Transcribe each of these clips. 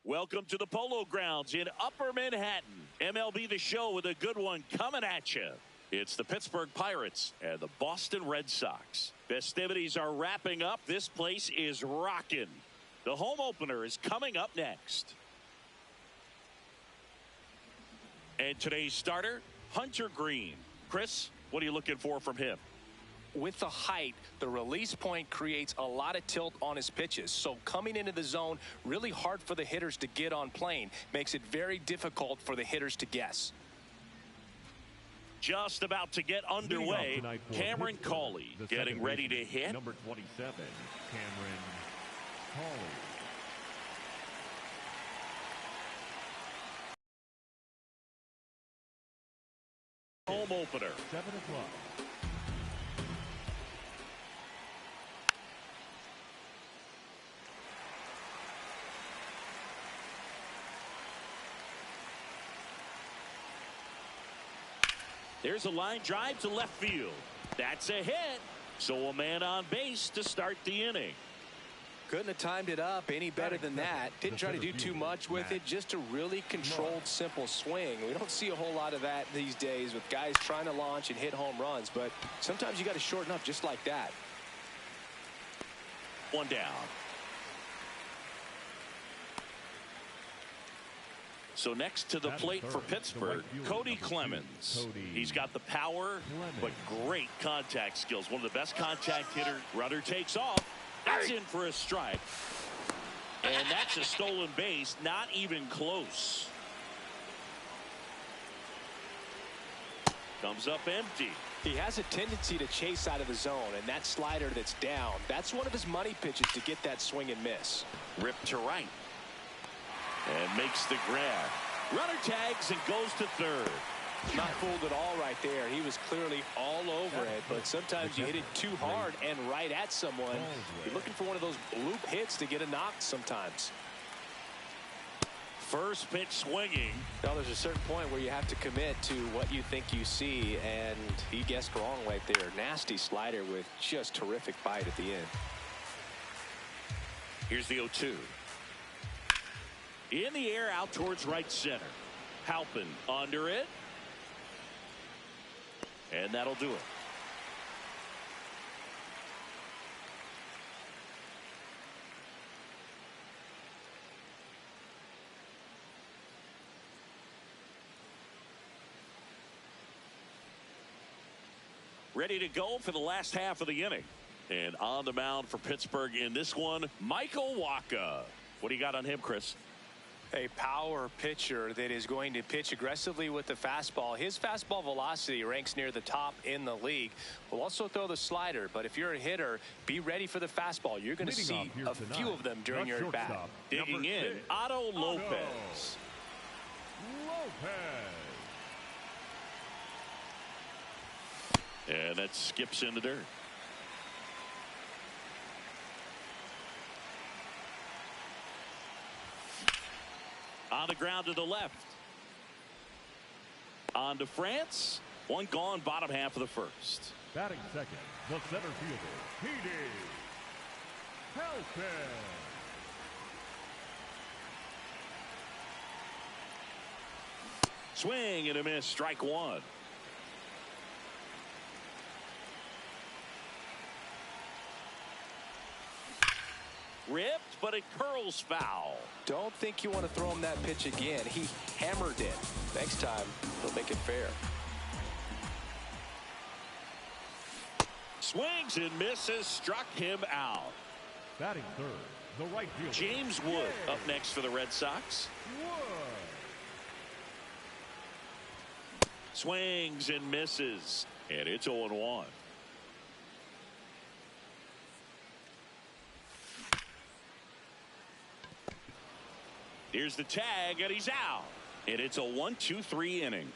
Welcome to the Polo Grounds in Upper Manhattan. MLB The Show with a good one coming at you. It's the Pittsburgh Pirates and the Boston Red Sox. Festivities are wrapping up. This place is rocking. The home opener is coming up next. And today's starter, Hunter Green. Chris, what are you looking for from him? With the height, the release point creates a lot of tilt on his pitches. So coming into the zone, really hard for the hitters to get on plane. Makes it very difficult for the hitters to guess. Just about to get underway, Cameron Cawley getting ready to hit. Number 27, Cameron Cawley. Home opener. 7 o'clock. There's a line drive to left field. That's a hit. So a man on base to start the inning. Couldn't have timed it up any better than that. Didn't try to do too much with it. Just a really controlled, simple swing. We don't see a whole lot of that these days with guys trying to launch and hit home runs. But sometimes you got to shorten up just like that. One down. So next to the plate for Pittsburgh, Cody Clemens. He's got the power, but great contact skills. One of the best contact hitters. Runner takes off. That's in for a strike. And that's a stolen base, not even close. Comes up empty. He has a tendency to chase out of the zone, and that slider that's down, that's one of his money pitches to get that swing and miss. Ripped to right. And makes the grab. Runner tags and goes to third. Not fooled at all right there. He was clearly all over it, but sometimes you hit it too hard and right at someone. You're looking for one of those loop hits to get a knock sometimes. First pitch swinging. Now there's a certain point where you have to commit to what you think you see, and he guessed wrong right there. Nasty slider with just terrific bite at the end. Here's the 0-2. In the air out towards right center. Halpin under it. And that'll do it. Ready to go for the last half of the inning. And on the mound for Pittsburgh in this one, Michael Wacha. What do you got on him, Chris? A power pitcher that is going to pitch aggressively with the fastball. His fastball velocity ranks near the top in the league. Will also throw the slider, but if you're a hitter, be ready for the fastball. You're going to see a few of them during your at-bat. Digging in, Otto Lopez. And that skips in the dirt. On the ground to the left. On to France. One gone, bottom half of the first. Batting second, the center fielder, P.D. Halpin. Swing and a miss, strike one. Ripped, but it curls foul. Don't think you want to throw him that pitch again. He hammered it. Next time, he'll make it fair. Swings and misses, struck him out. Batting third, the right fielder, James Wood up next for the Red Sox. Swings and misses, and it's 0-1. Here's the tag, and he's out. And it's a 1-2-3 inning.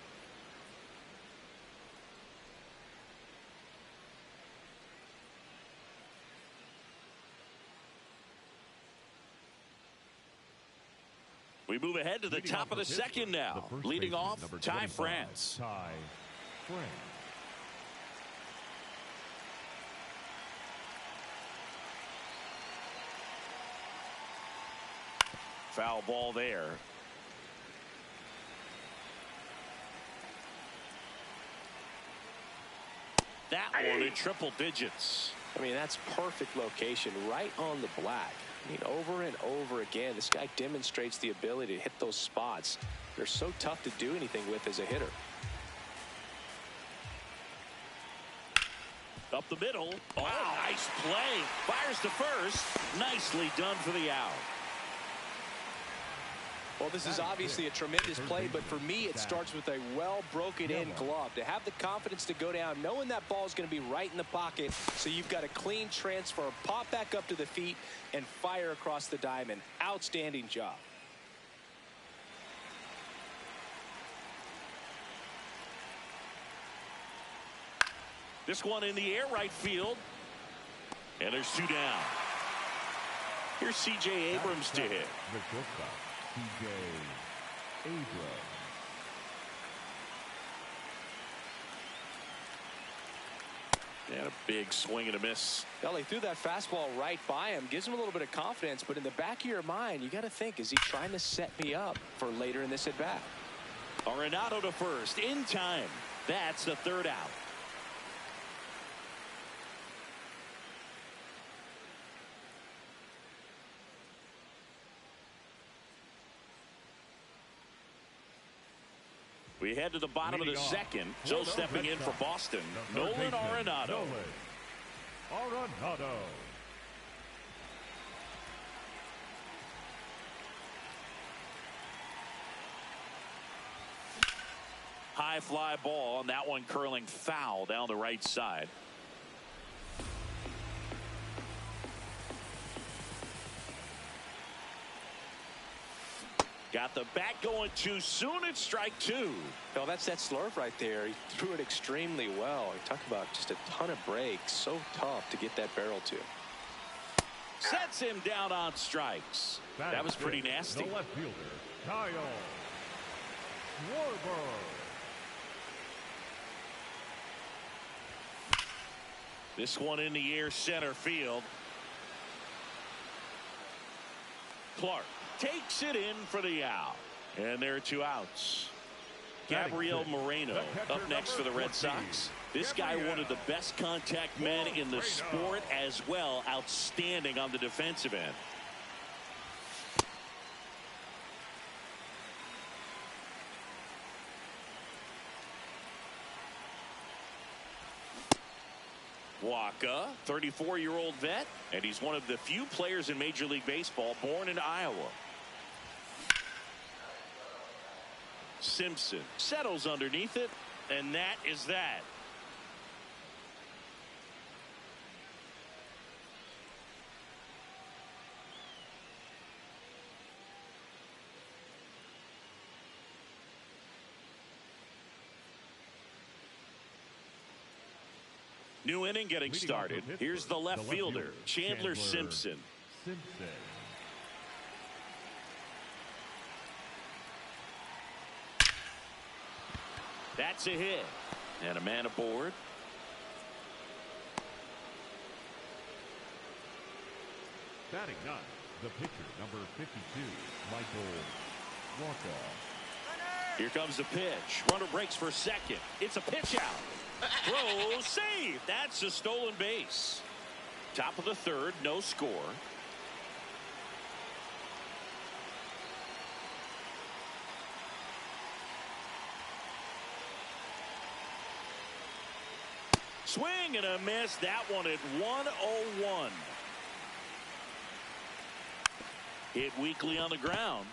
We move ahead to the top of the second now. Leading off, Ty France. Ty France. Foul ball there. That one in triple digits. I mean, that's perfect location, right on the black. I mean, over and over again, this guy demonstrates the ability to hit those spots. They're so tough to do anything with as a hitter. Up the middle. Oh, nice play. Fires to first. Nicely done for the out. Well, this is obviously a tremendous play, but for me, it starts with a well-broken-in glove. To have the confidence to go down, knowing that ball is going to be right in the pocket, so you've got a clean transfer, pop back up to the feet, and fire across the diamond. Outstanding job. This one in the air right field. And there's 2 down. Here's C.J. Abrams to hit. C.J. Abrams. And a big swing and a miss. Well, he threw that fastball right by him. Gives him a little bit of confidence, but in the back of your mind, you got to think, is he trying to set me up for later in this at-bat? Arenado to first in time. That's the 3rd out. We head to the bottom of the 2nd. So stepping in for Boston, Nolan Arenado. High fly ball, and that one curling foul down the right side. Got the bat going too soon. It's strike 2. Well, that's that slurve right there. He threw it extremely well. You talk about just a ton of breaks. So tough to get that barrel to. Sets him down on strikes. That was pretty nasty. The left fielder, Kyle Schwarber. This one in the air center field. Clark takes it in for the out. And there are 2 outs. Gabriel Moreno up next for the Red Sox. This guy, one of the best contact men in the sport as well. Outstanding on the defensive end. Waka, 34-year-old vet, and he's one of the few players in Major League Baseball born in Iowa. Simpson settles underneath it, and that is that. New inning getting started. Here's the left fielder, Chandler Simpson. That's a hit. And a man aboard. Batting 9, the pitcher, number 52, Michael Waka. Here comes the pitch. Runner breaks for second. It's a pitch out. Throw, save. That's a stolen base. Top of the 3rd, no score. Swing and a miss. That one at 101. Hit weakly on the ground.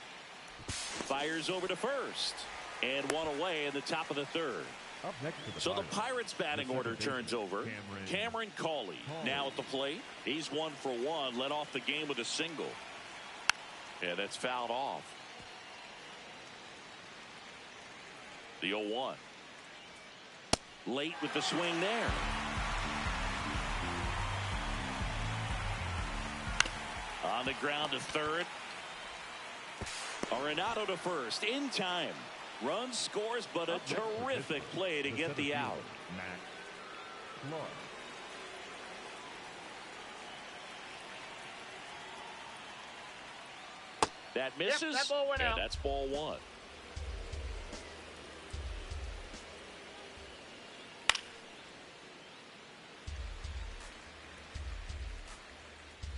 Fires over to first. And one away in the top of the 3rd. Up next to the So the Pirates batting order turns over. Cameron Cawley now at the plate. He's 1 for 1. Led off the game with a single. Yeah, that's fouled off. The 0-1. Late with the swing there. On the ground to 3rd. Arenado to first in time. Run scores, but a terrific play to get the out. That misses. Yep, that ball went out. That's ball one.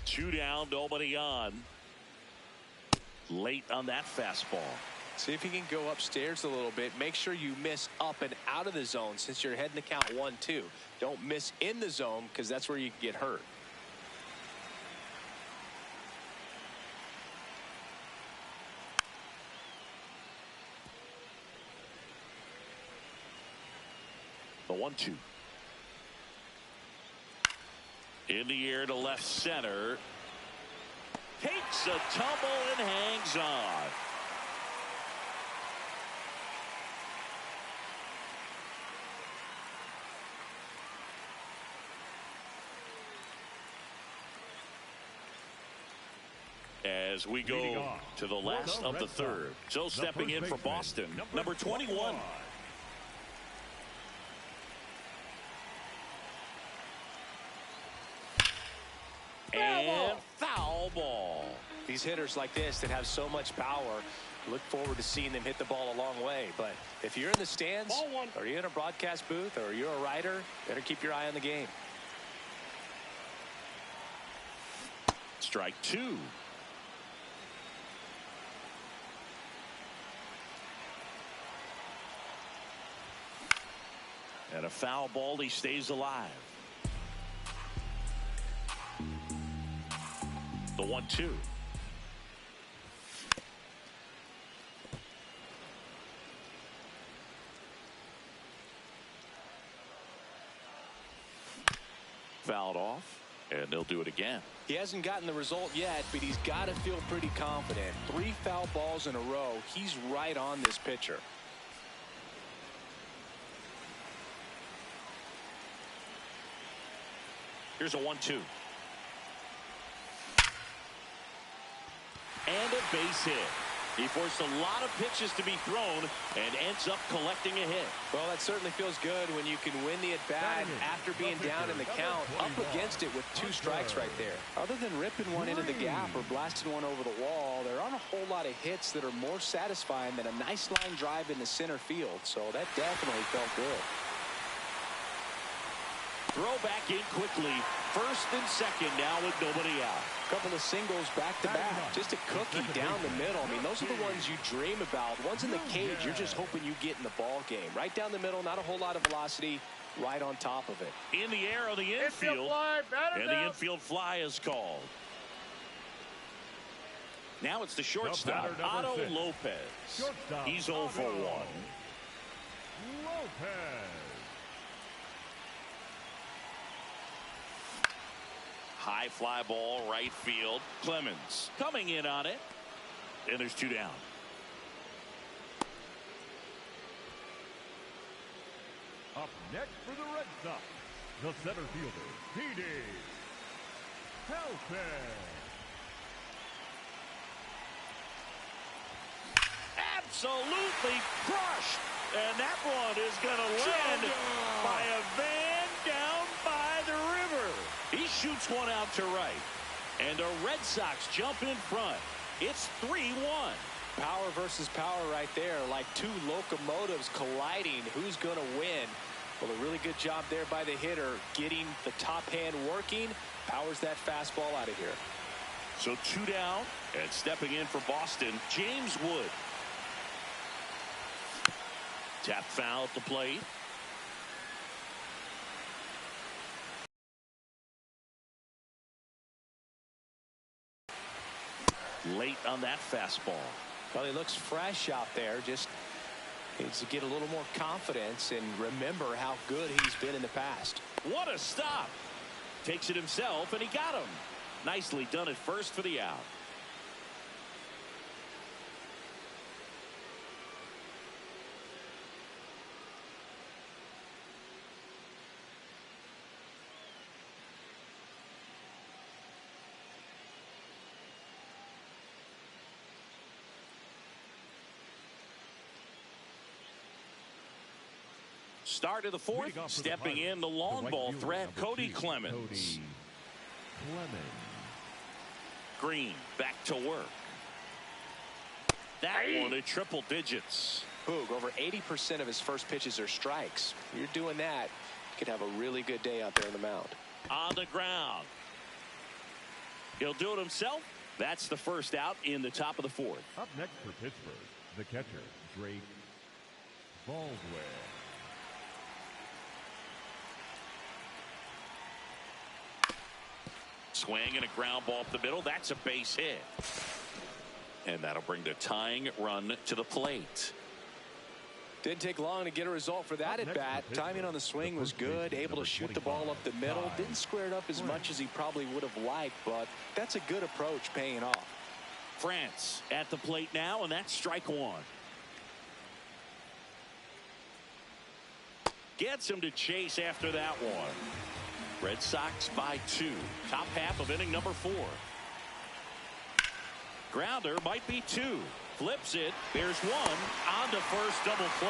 Two down, nobody on. Late on that fastball. See if you can go upstairs a little bit. Make sure you miss up and out of the zone since you're heading to count 1-2. Don't miss in the zone because that's where you can get hurt. The 1-2. In the air to left center. Takes a tumble and hangs on. As we go to the last of the third. So stepping in for Boston, number 21. And foul ball. These hitters like this that have so much power, look forward to seeing them hit the ball a long way. But if you're in the stands, or you're in a broadcast booth, or you're a writer, better keep your eye on the game. Strike two. And a foul ball, he stays alive. The 1-2. Fouled off, and they'll do it again. He hasn't gotten the result yet, but he's got to feel pretty confident. 3 foul balls in a row. He's right on this pitcher. Here's a 1-2. And a base hit. He forced a lot of pitches to be thrown and ends up collecting a hit. Well, that certainly feels good when you can win the at-bat after being down in the count, up against it with 2 strikes right there. Other than ripping one into the gap or blasting one over the wall, there aren't a whole lot of hits that are more satisfying than a nice line drive in the center field. So that definitely felt good. Throw back in quickly. First and second now with nobody out. Couple of singles back-to-back. Just a cookie down the middle. I mean, those are the ones you dream about. Ones in the cage, you're just hoping you get in the ball game. Right down the middle, not a whole lot of velocity, right on top of it. In the air on the infield. And the infield fly is called. Now it's the shortstop, Otto Lopez. He's 0 for 1. Lopez. High fly ball, right field. Clemens coming in on it. And there's 2 down. Up next for the Red Sox, the center fielder, P.D. Helpin. Absolutely crushed. And that one is going to land by a van down by the river. He shoots one out to right. And the Red Sox jump in front. It's 3-1. Power versus power right there, like 2 locomotives colliding. Who's going to win? Well, a really good job there by the hitter, getting the top hand working. Powers that fastball out of here. So 2 down, and stepping in for Boston, James Wood. Tap foul at the plate. Late on that fastball. Well, he looks fresh out there. Just needs to get a little more confidence and remember how good he's been in the past. What a stop. Takes it himself, and he got him. Nicely done at first for the out. Start of the 4th, stepping in the long ball threat, Cody Clemens. Green back to work. that one at triple digits. Boog, over 80% of his first pitches are strikes. You're doing that, you could have a really good day out there on the mound. On the ground. He'll do it himself. That's the first out in the top of the fourth. Up next for Pittsburgh, the catcher, Drake Baldwin. Swing and a ground ball up the middle. That's a base hit. And that'll bring the tying run to the plate. Didn't take long to get a result for that at bat. Timing on the swing was good. Able to shoot the ball up the middle. Didn't square it up as much as he probably would have liked, but that's a good approach paying off. France at the plate now, and that's strike one. Gets him to chase after that one. Red Sox by 2. Top half of inning number 4. Grounder might be 2. Flips it. There's one. On to first, double play.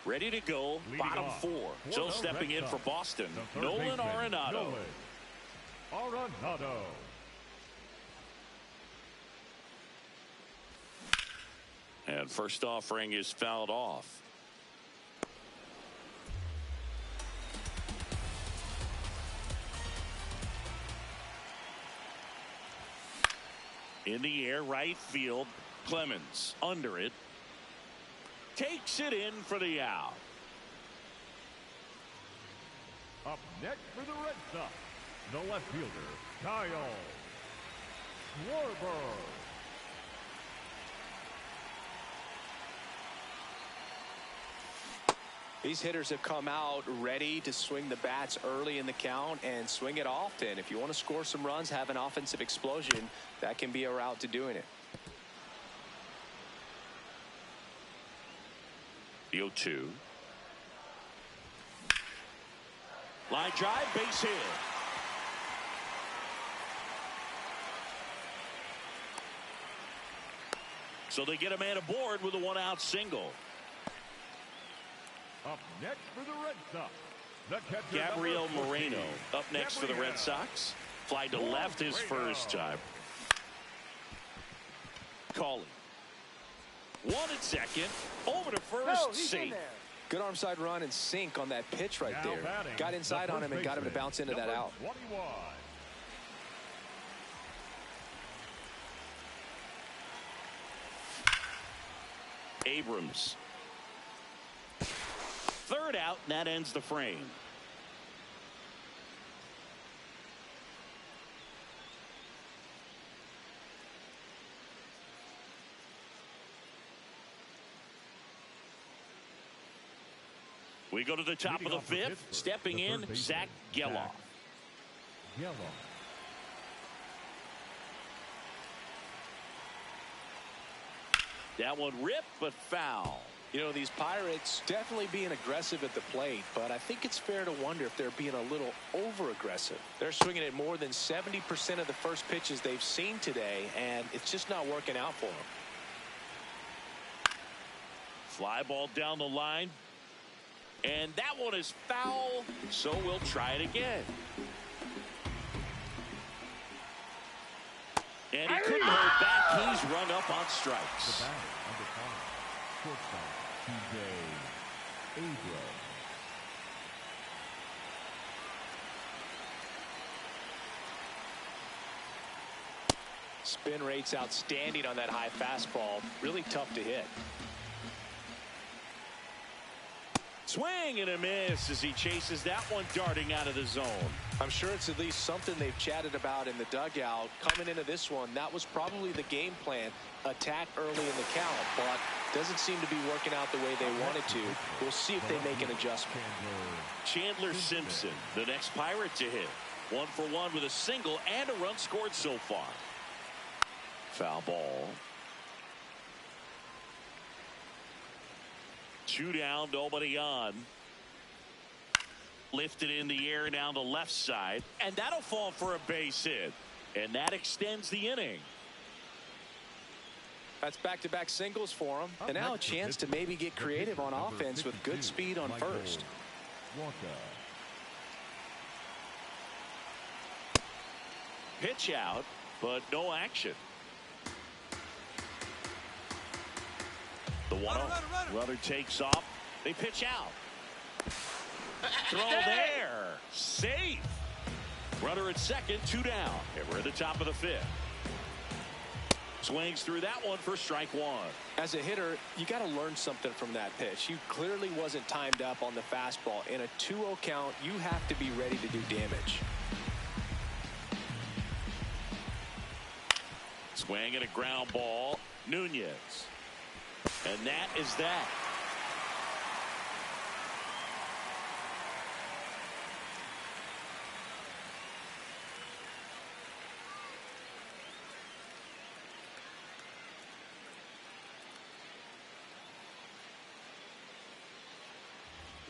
Ready to go. Bottom 4. So stepping in for Boston, Nolan Arenado. And first offering is fouled off. In the air, right field. Clemens under it. Takes it in for the out. Up next for the Red Sox, the left fielder, Kyle Schwarber. These hitters have come out ready to swing the bats early in the count and swing it often. If you want to score some runs, have an offensive explosion, that can be a route to doing it. The 0-2. Line drive, base hit. So they get a man aboard with a 1-out single. Up next for the Red Sox, the catcher, Gabriel Moreno up next for the Red Sox. Fly to left his first time. Calling. 1 at second. Over to first. Safe. Good arm side run and sink on that pitch right there. Got inside on him and got him to bounce into that out. 21. Abrams. Third out, and that ends the frame. We go to the top of the 5th. Stepping in, Zach Geloff. That one ripped, but foul. You know, these Pirates definitely being aggressive at the plate, but I think it's fair to wonder if they're being a little over-aggressive. They're swinging at more than 70% of the first pitches they've seen today, and it's just not working out for them. Fly ball down the line. And that one is foul, so we'll try it again. And he couldn't hold back. He's run up on strikes. The batter, number 5, shortstop, TJ Abrams. Spin rate's outstanding on that high fastball. Really tough to hit. Swing and a miss as he chases that one darting out of the zone. I'm sure it's at least something they've chatted about in the dugout. Coming into this one, that was probably the game plan. Attack early in the count, but doesn't seem to be working out the way they wanted to. We'll see if they make an adjustment. Chandler Simpson, the next Pirate to hit. 1 for 1 with a single and a run scored so far. Foul ball. 2 down, nobody on. Lifted in the air down the left side, and that'll fall for a base hit. And that extends the inning. That's back-to-back singles for him. And now a chance to maybe get creative on offense with good speed on first. Pitch out, but no action. The 1-0. Runner takes off. They pitch out. Throw there. Safe. Runner at second, 2 down. And we're at the top of the 5th. Swings through that one for strike 1. As a hitter, you got to learn something from that pitch. He clearly wasn't timed up on the fastball. In a 2-0 count, you have to be ready to do damage. Swing and a ground ball. Nunez. And that is that.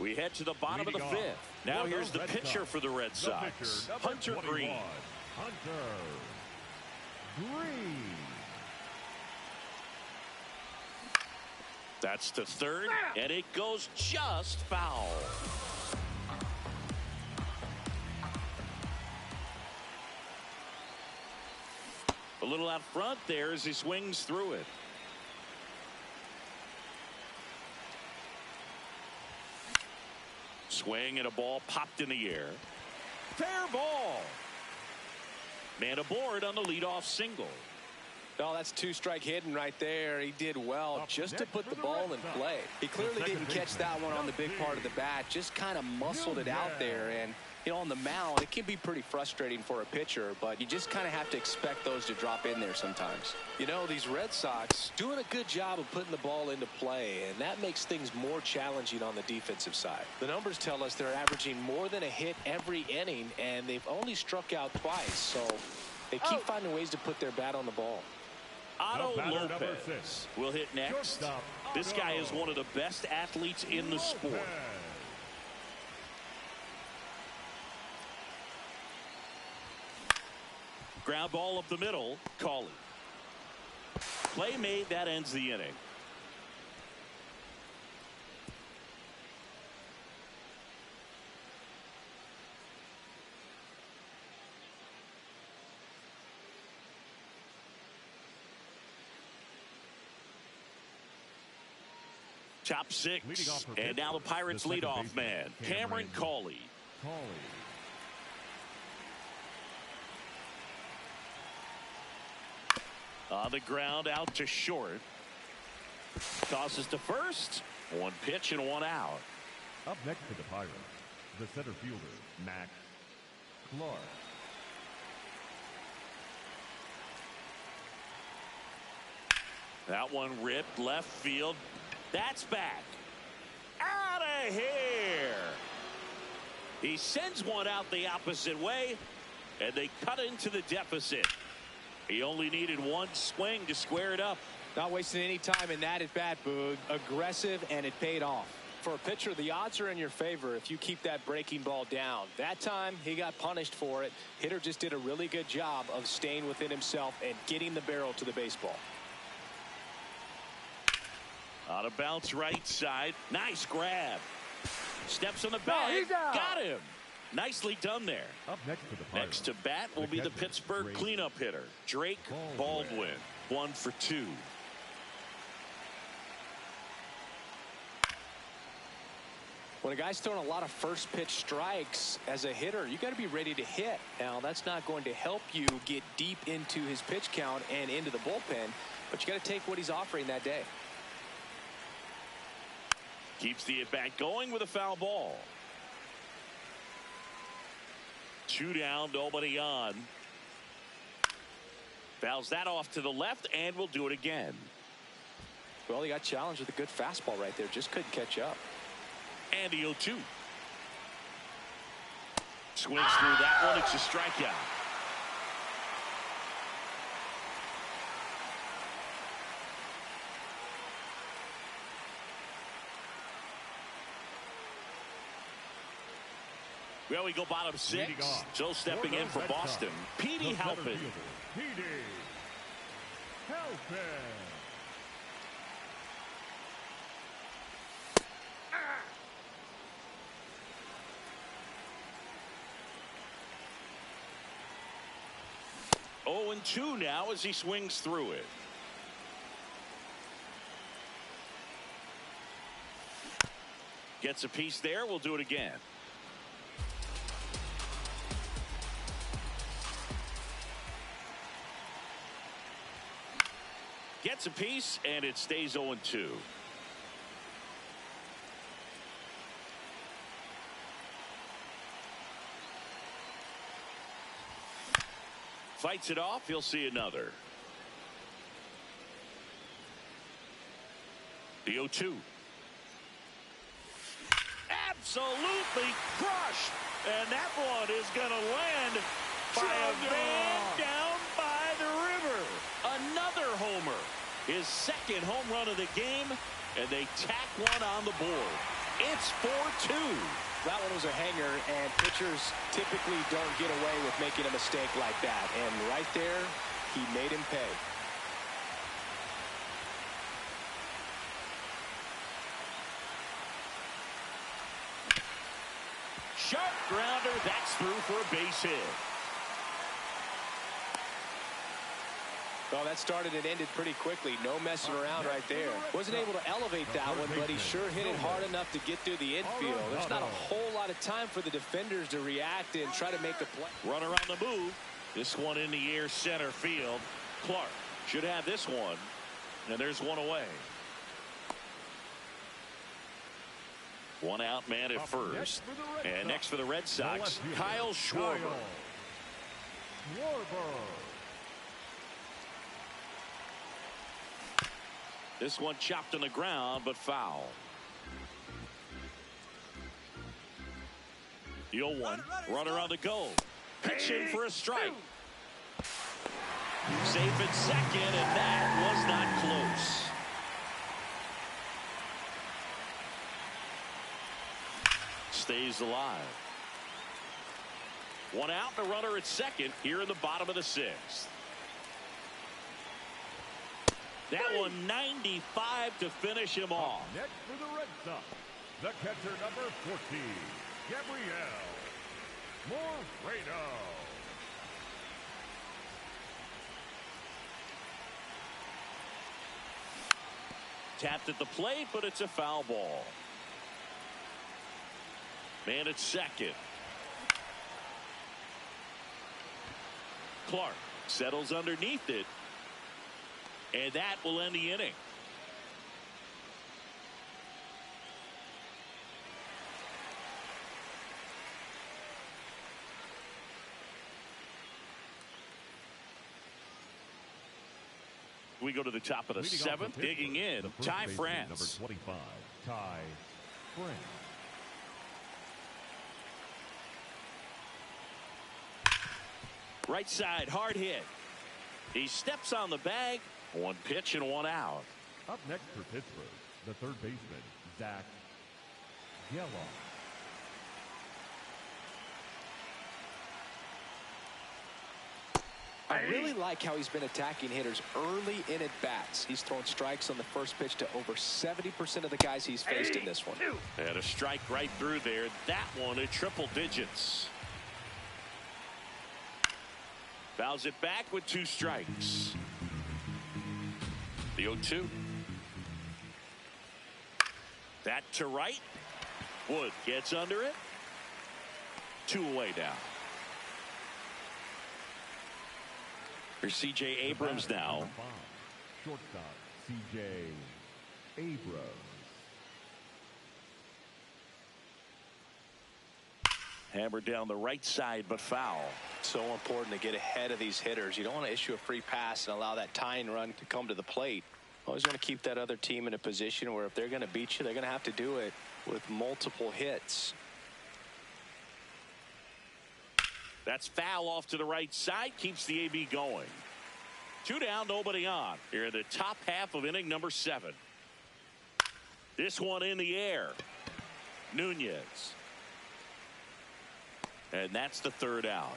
We head to the bottom of the 5th. Now here's the pitcher for the Red Sox, Hunter Green. Hunter Green. That's to third, and it goes just foul. A little out front there as he swings through it. Swing and a ball popped in the air. Fair ball. Man aboard on the leadoff single. No, that's 2-strike hitting right there. He did well just to put the ball in play. He clearly didn't catch that one on the big part of the bat. Just kind of muscled it out there. And, you know, on the mound, it can be pretty frustrating for a pitcher, but you just kind of have to expect those to drop in there sometimes. You know, these Red Sox doing a good job of putting the ball into play, and that makes things more challenging on the defensive side. The numbers tell us they're averaging more than a hit every inning, and they've only struck out twice, so they keep finding ways to put their bat on the ball. Otto Lopez will hit next. This guy is one of the best athletes in the sport. Ground ball up the middle. Cawley. Play made. That ends the inning. Top 6. And now the Pirates leadoff man, Cameron Cawley. On the ground, out to short. Tosses to first. 1 pitch and 1 out. Up next to the Pirates, the center fielder, Max Clark. That one ripped left field. That's back. Out of here. He sends one out the opposite way, and they cut into the deficit. He only needed 1 swing to square it up. Not wasting any time in that at bat, Boog. Aggressive, and it paid off. For a pitcher, the odds are in your favor if you keep that breaking ball down. That time, he got punished for it. Hitter just did a really good job of staying within himself and getting the barrel to the baseball. On a bounce right side. Nice grab. Steps on the bag. Got him. Nicely done there. Up next to the Pirates. Next to bat will be the Pittsburgh cleanup hitter, Drake Baldwin. 1 for 2. When a guy's throwing a lot of first pitch strikes as a hitter, you got to be ready to hit. Now, that's not going to help you get deep into his pitch count and into the bullpen, but you got to take what he's offering that day. Keeps the at-bat going with a foul ball. 2 down, nobody on. Fouls that off to the left, and will do it again. Well, he got challenged with a good fastball right there. Just couldn't catch up. And the 0-2. Swings through that one. It's a strikeout. Well, we go bottom 6. So stepping in for Boston, Petey Halpin. 0-2 now as he swings through it. Gets a piece there. We'll do it again. Gets a piece, and it stays 0-2. Fights it off. He'll see another. The 0-2. Absolutely crushed. And that one is going to land by a man down by the river. Another homer. His second home run of the game. And they tack one on the board. It's 4-2. That one was a hanger, and pitchers typically don't get away with making a mistake like that. And right there, he made him pay. Sharp grounder. That's through for a base hit. Well, that started and ended pretty quickly. No messing around right there. Wasn't able to elevate that one, but he sure hit it hard enough to get through the infield. There's not a whole lot of time for the defenders to react and try to make a play. Runner on the move. This one in the air, center field. Clark should have this one. And there's one away. One out man at first. And next for the Red Sox, Kyle Schwarber. This one chopped on the ground, but foul. The 0-1. Runner on the go. Pitch in for a strike. Safe at second, and that was not close. Stays alive. One out, and a runner at second here in the bottom of the sixth. That one 95 to finish him off. Next for the Red Sox, the catcher number 14, Gabriel Moreno. Tapped at the plate, but it's a foul ball. Man at second. Clark settles underneath it. And that will end the inning. We go to the top of the seventh. Digging in, Ty France. Number 25, Ty France. Right side, hard hit. He steps on the bag. One pitch and one out. Up next for Pittsburgh, the third baseman, Zach Gallo. I really like how he's been attacking hitters early in at bats. He's thrown strikes on the first pitch to over 70% of the guys he's faced in this one. And a strike right through there. That one at triple digits. Fouls it back with 2 strikes. The 0-2. That to right. Wood gets under it. 2 away now. Here's C.J. Abrams now. Shortstop, C.J. Abrams. Hammered down the right side, but foul. So important to get ahead of these hitters. You don't want to issue a free pass and allow that tying run to come to the plate. Always want to keep that other team in a position where if they're going to beat you, they're going to have to do it with multiple hits. That's foul off to the right side. Keeps the AB going. 2 down, nobody on. Here in the top half of inning number 7. This one in the air. Nunez. And that's the 3rd out.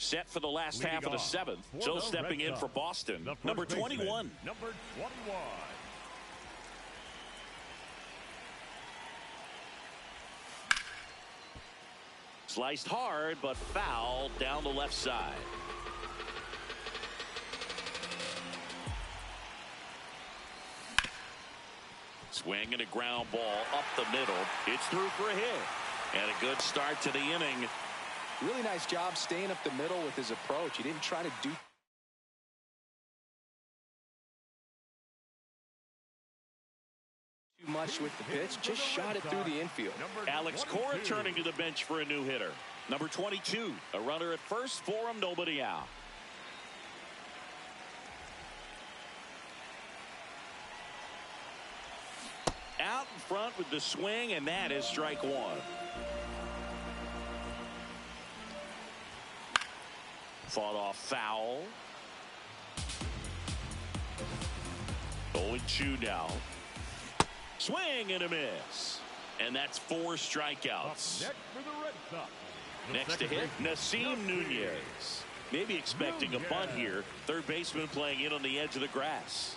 Set for the last half of the seventh. So stepping in for Boston, number 21. Number 21. Sliced hard, but fouled down the left side. Swing and a ground ball up the middle. It's through for a hit. And a good start to the inning. Really nice job staying up the middle with his approach. He didn't try to do too much with the pitch. Just shot it through the infield. Alex Cora turning to the bench for a new hitter. Number 22. A runner at first for him. Nobody out. Out in front with the swing, and that is strike one. Fought off foul. 0-2 now. Swing and a miss. And that's 4 strikeouts. Next for the Red Sox. Next to hit, Nasim Nunez. Maybe expecting a bunt here. Third baseman playing in on the edge of the grass.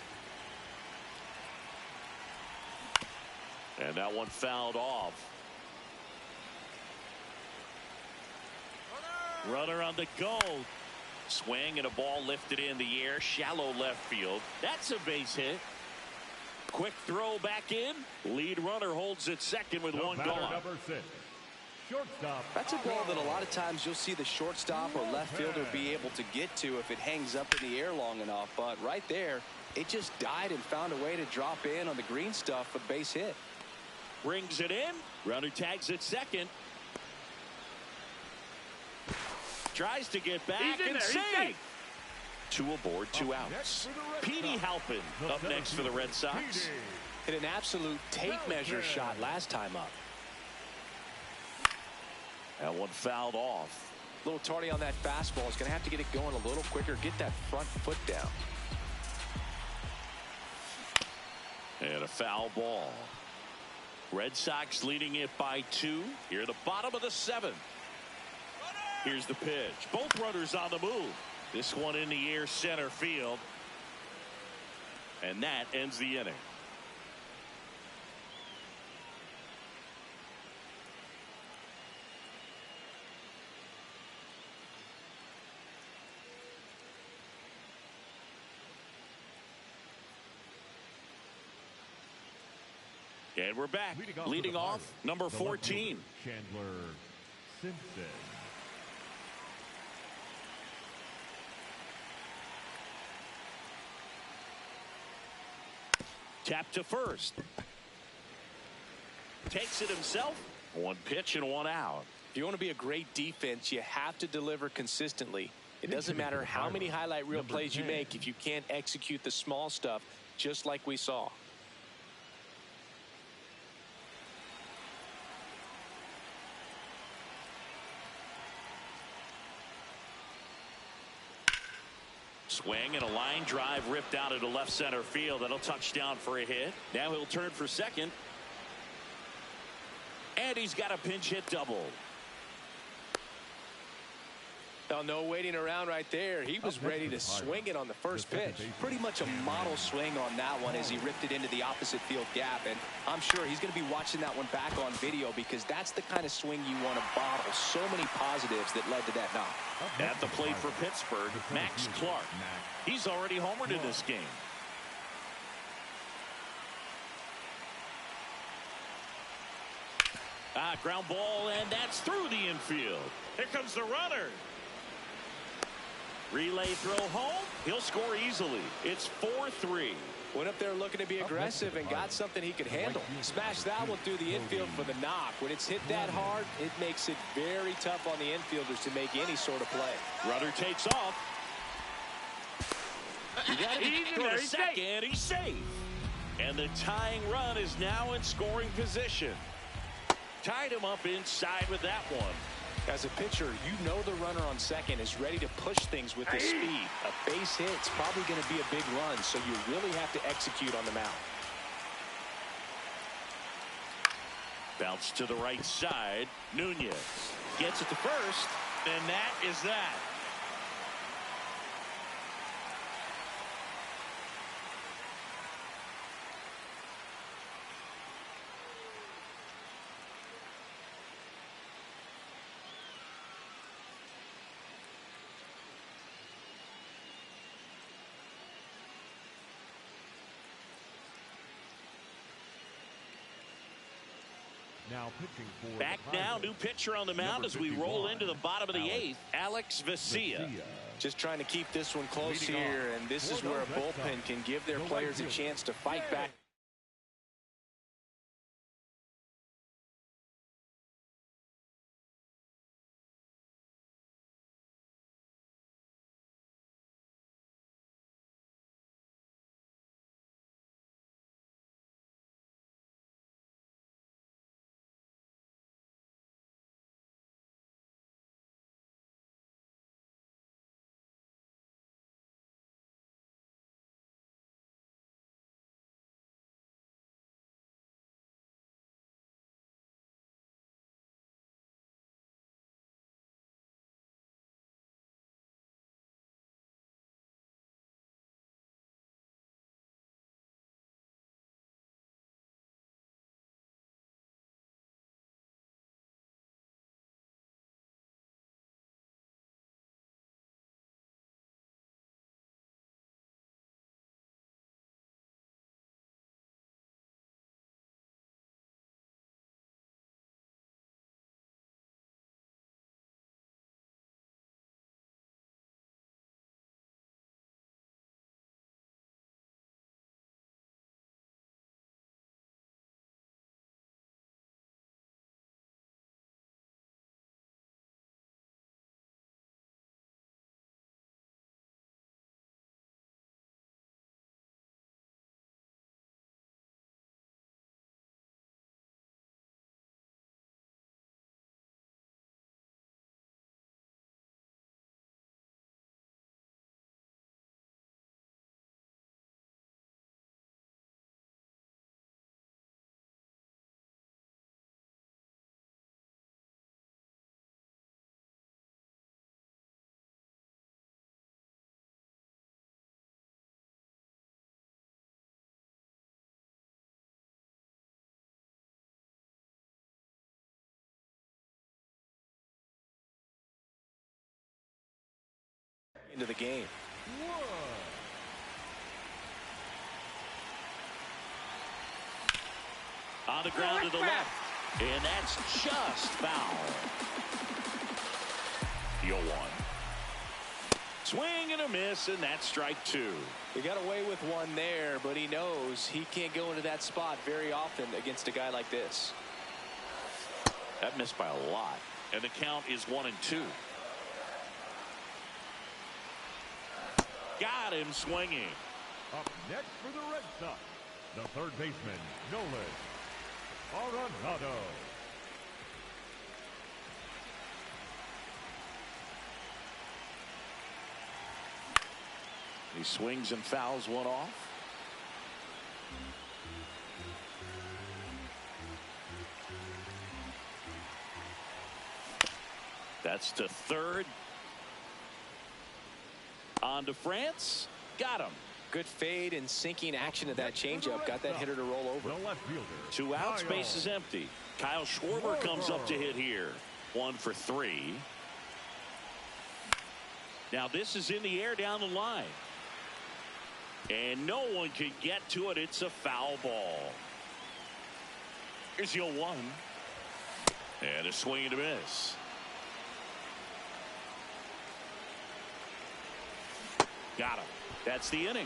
And that one fouled off. Runner on the go. Swing and a ball lifted in the air. Shallow left field. That's a base hit. Quick throw back in. Lead runner holds it second with one gone. Number 6. Shortstop. That's a ball that a lot of times you'll see the shortstop or left fielder be able to get to if it hangs up in the air long enough. But right there, it just died and found a way to drop in on the green stuff for the base hit. Brings it in. Runner tags it second. Tries to get back and save. 2 aboard, 2 outs. Petey Halpin up next for the Red Sox. Hit an absolute tape measure shot last time up. That one fouled off. A little tardy on that fastball. Is going to have to get it going a little quicker. Get that front foot down. And a foul ball. Red Sox leading it by 2. Here at the bottom of the 7th. Here's the pitch. Both runners on the move. This one in the air center field. And that ends the inning. And we're back. Leading off, number 14. Chandler Simpson. Tap to first. Takes it himself. 1 pitch and 1 out. If you want to be a great defense, you have to deliver consistently. It doesn't matter how many highlight reel plays you make if you can't execute the small stuff, just like we saw. Swing and a line drive ripped out into left center field. That'll touch down for a hit. Now he'll turn for second. And he's got a pinch hit double. Now, no waiting around right there. He was ready to swing it on the first pitch. Pretty much a model swing on that one as he ripped it into the opposite field gap. And I'm sure he's going to be watching that one back on video because that's the kind of swing you want to bottle. So many positives that led to that knock. At the plate for Pittsburgh, Max Clark. He's already homered in this game. Ground ball, and that's through the infield. Here comes the runner. Relay throw home. He'll score easily. It's 4-3. Went up there looking to be aggressive and got something he could handle. Smash that one through the infield for the knock. When it's hit that hard, it makes it very tough on the infielders to make any sort of play. Runner takes off. He's second. He's safe. And the tying run is now in scoring position. Tied him up inside with that one. As a pitcher, you know the runner on second is ready to push things with his speed. A base hit's probably going to be a big run, so you really have to execute on the mound. Bounce to the right side. Nunez gets it to first, and that is that. Now pitching for Back now, new pitcher on the mound as we roll into the bottom of the eighth, Alex Vesia. Just trying to keep this one close here, and this is where a bullpen can give their players a chance to fight back. Into the game. On the ground to the left, and that's just foul. 0-1. Swing and a miss, and that's strike two. He got away with one there, but he knows he can't go into that spot very often against a guy like this. That missed by a lot, and the count is 1-2. Got him swinging. Up next for the Red Sox, the third baseman, Nolan Arenado. He swings and fouls one off. That's to third. On to France. Got him. Good fade and sinking action of that changeup. Got that hitter to roll over. The left fielder, 2 outs, base is empty. Kyle Schwarber comes up to hit here. 1 for 3. Now this is in the air down the line. And no one can get to it. It's a foul ball. Here's 0-1. And a swing and a miss. Got him. That's the inning.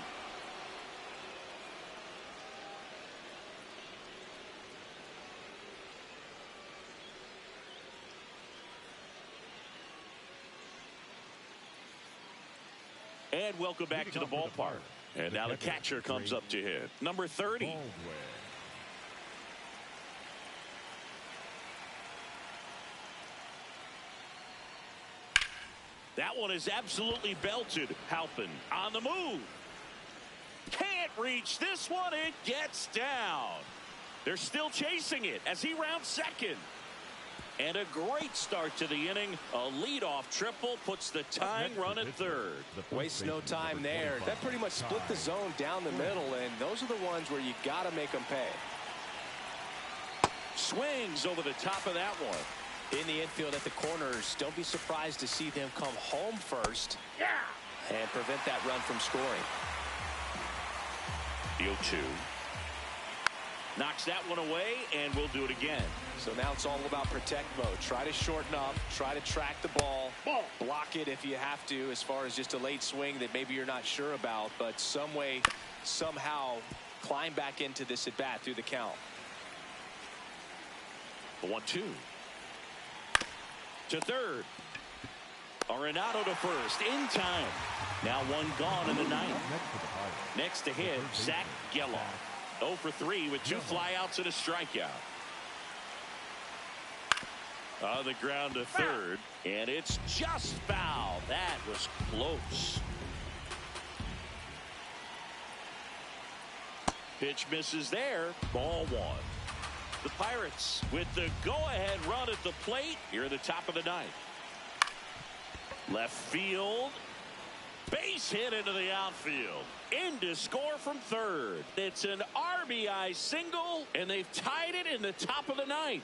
And welcome back to the ballpark. And now the catcher comes up to hit. Number 30. That one is absolutely belted. Halpin on the move. Can't reach this one. It gets down. They're still chasing it as he rounds second. And a great start to the inning. A leadoff triple puts the tying run at third. Wastes no time there. That pretty much split the zone down the middle, and those are the ones where you got to make them pay. Swings over the top of that one. In the infield at the corners, don't be surprised to see them come home first and prevent that run from scoring. The 0-2. Knocks that one away, and we'll do it again. So now it's all about protect mode. Try to shorten up, try to track the ball, block it if you have to, as far as just a late swing that maybe you're not sure about, but some way, somehow climb back into this at bat through the count. The 1-2 to third. Arenado to first in time. Now one gone in the ninth. Next to hit, Zach Geloff. 0 for 3 with 2 flyouts and a strikeout. On the ground to third, and it's just foul. That was close. Pitch misses there. Ball 1. The Pirates with the go-ahead run at the plate here at the top of the ninth. Left field. Base hit into the outfield. In to score from third. It's an RBI single, and they've tied it in the top of the ninth.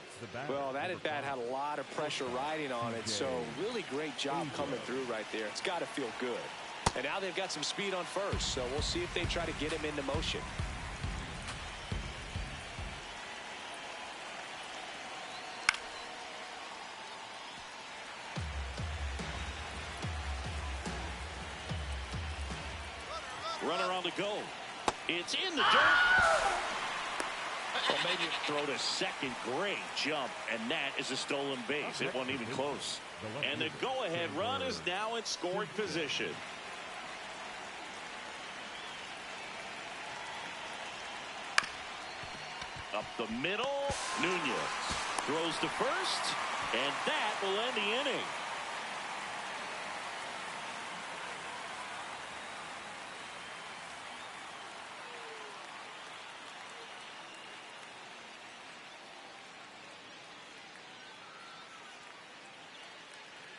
Well, that at bat had a lot of pressure riding on it, so really great job coming through right there. It's got to feel good. And now they've got some speed on first, so we'll see if they try to get him into motion. Runner on the go. It's in the dirt. Well, maybe throw to second. Great jump, and that is a stolen base. It wasn't even close. And the go-ahead run is now in scoring position. Up the middle, Nunez throws to first, and that will end the inning.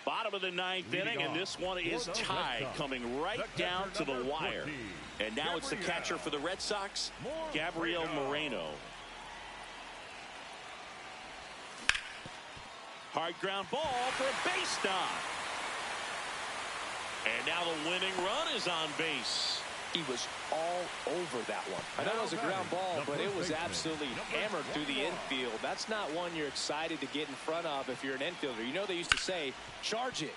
Bottom of the ninth inning, and this one is tied, coming right down to the wire. And now it's the catcher for the Red Sox, Gabriel Moreno. Hard ground ball for a base stop. And now the winning run is on base. He was all over that one. I know it was a ground ball, but it was absolutely hammered through the infield. That's not one you're excited to get in front of if you're an infielder. You know they used to say, charge it.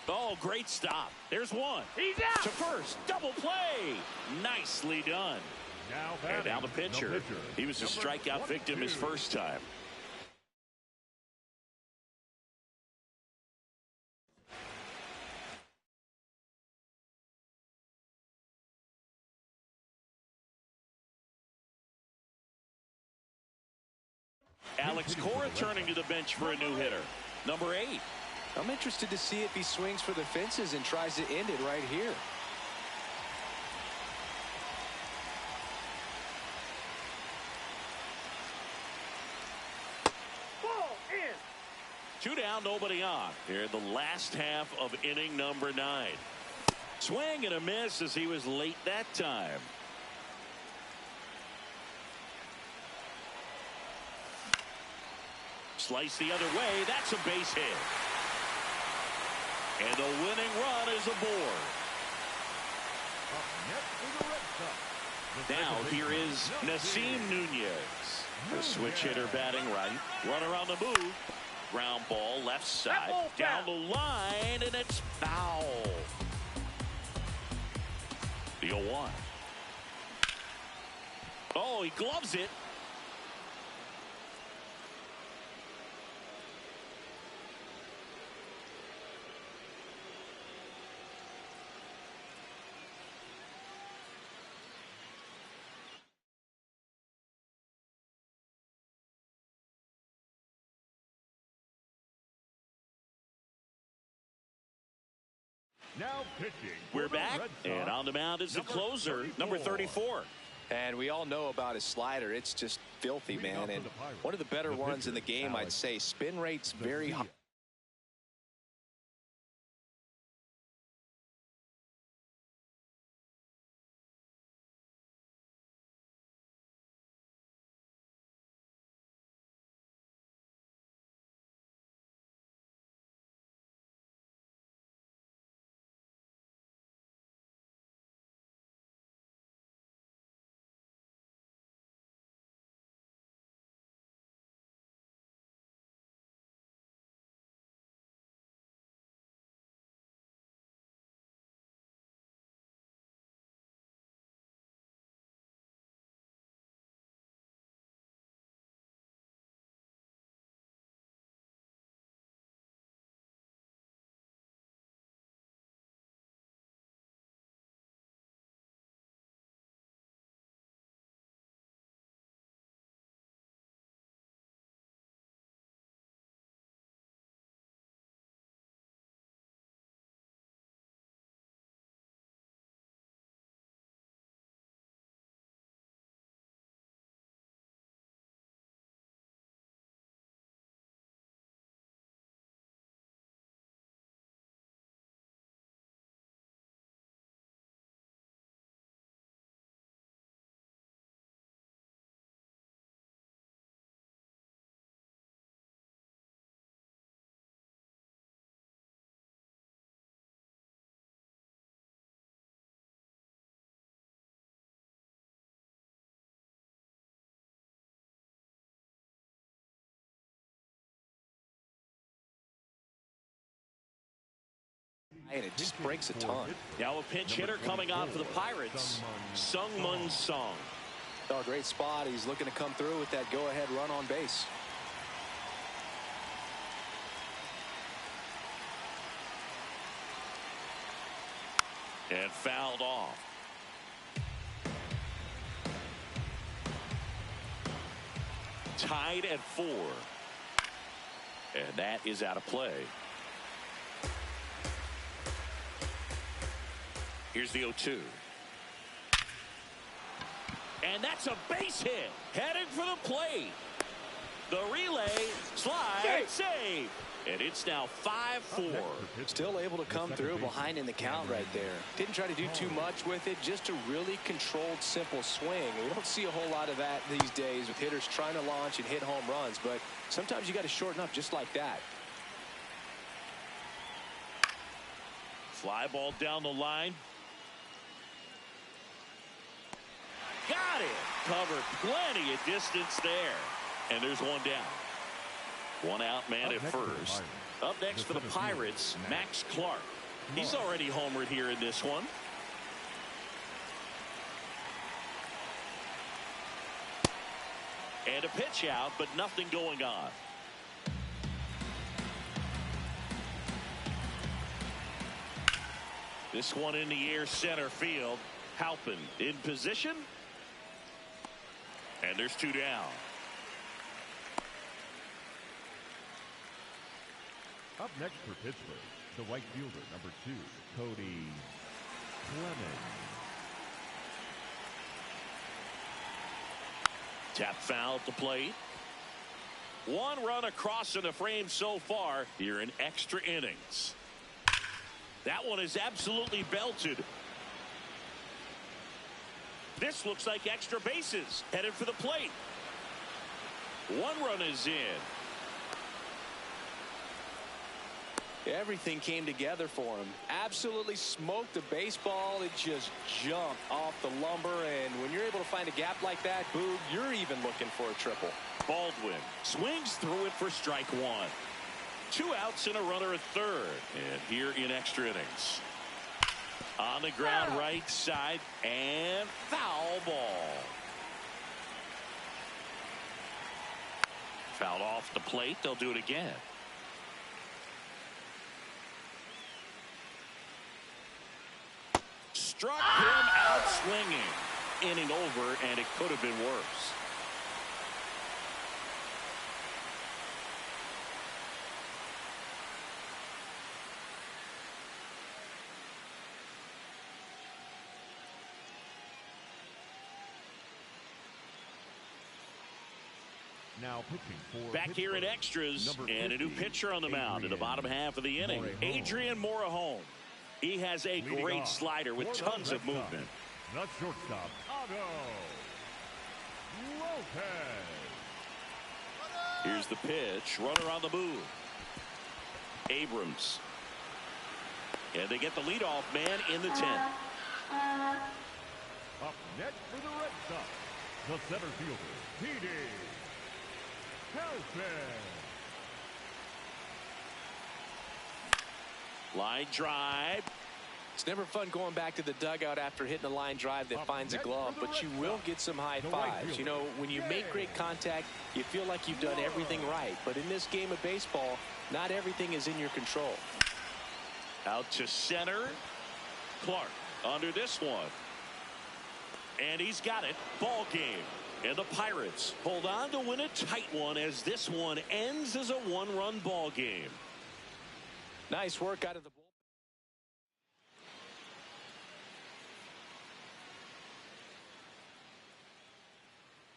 Oh, great stop. There's one. He's out. To first. Double play. Nicely done. And now the pitcher. He was a strikeout victim his first time. Alex Cora turning to the bench for a new hitter. Number 8. I'm interested to see if he swings for the fences and tries to end it right here. Ball in. 2 down, nobody on. Here in the last half of inning number 9. Swing and a miss as he was late that time. Slice the other way. That's a base hit. And the winning run is aboard. Now here is Nasim Nunez. The switch hitter batting right. Runner on the move. Ground ball left side. Down the line, and it's foul. The 0-1. Oh, he gloves it. Now pitching. We're back, and on the mound is the closer, number 34. And we all know about his slider. It's just filthy, man. And one of the better ones in the game, I'd say. Spin rate's very high. And it just breaks a ton. Now a pinch hitter coming on for the Pirates, Sung-Mun Song. Oh, great spot. He's looking to come through with that go-ahead run on base. And fouled off. Tied at 4. And that is out of play. Here's the 0-2. And that's a base hit. Heading for the plate. The relay, slide, save. And it's now 5-4. Still able to come through behind in the count right there. Didn't try to do too much with it. Just a really controlled, simple swing. We don't see a whole lot of that these days with hitters trying to launch and hit home runs. But sometimes you got to shorten up just like that. Fly ball down the line. Got it. Covered plenty of distance there. And there's one down. One out man at first. Up next for the Pirates, Max Clark. He's already homered here in this one. And a pitch out, but nothing going on. This one in the air, center field. Halpin in position. And there's 2 down. Up next for Pittsburgh, the right fielder, number 2, Cody Clemens. Tap foul at the plate. 1 run across in the frame so far here in extra innings. That one is absolutely belted. This looks like extra bases. Headed for the plate. 1 run is in. Everything came together for him. Absolutely smoked the baseball. It just jumped off the lumber. And when you're able to find a gap like that, Boog, you're even looking for a triple. Baldwin swings through it for strike 1. 2 outs and a runner at third. And here in extra innings. On the ground right side and foul ball. Fouled off the plate. They'll do it again. Struck him out swinging. Inning over, and it could have been worse. Now pitching for back here in extras, and a new pitcher on the mound in the bottom half of the inning. Adrian Morejon. He has a great slider with tons of movement. The shortstop, Otto Lopez. Here's the pitch. Runner on the move. Abrams. And they get the leadoff man in the 10th. Up next for the Red Sox, the center fielder, T.D. Line drive. It's never fun going back to the dugout after hitting a line drive that finds a glove, but you will get some high fives. You know, when you make great contact, you feel like you've done everything right. But in this game of baseball, not everything is in your control. Out to center. Clark under this one. And he's got it. Ball game. And the Pirates hold on to win a tight one as this one ends as a 1-run ball game. Nice work out of the ball.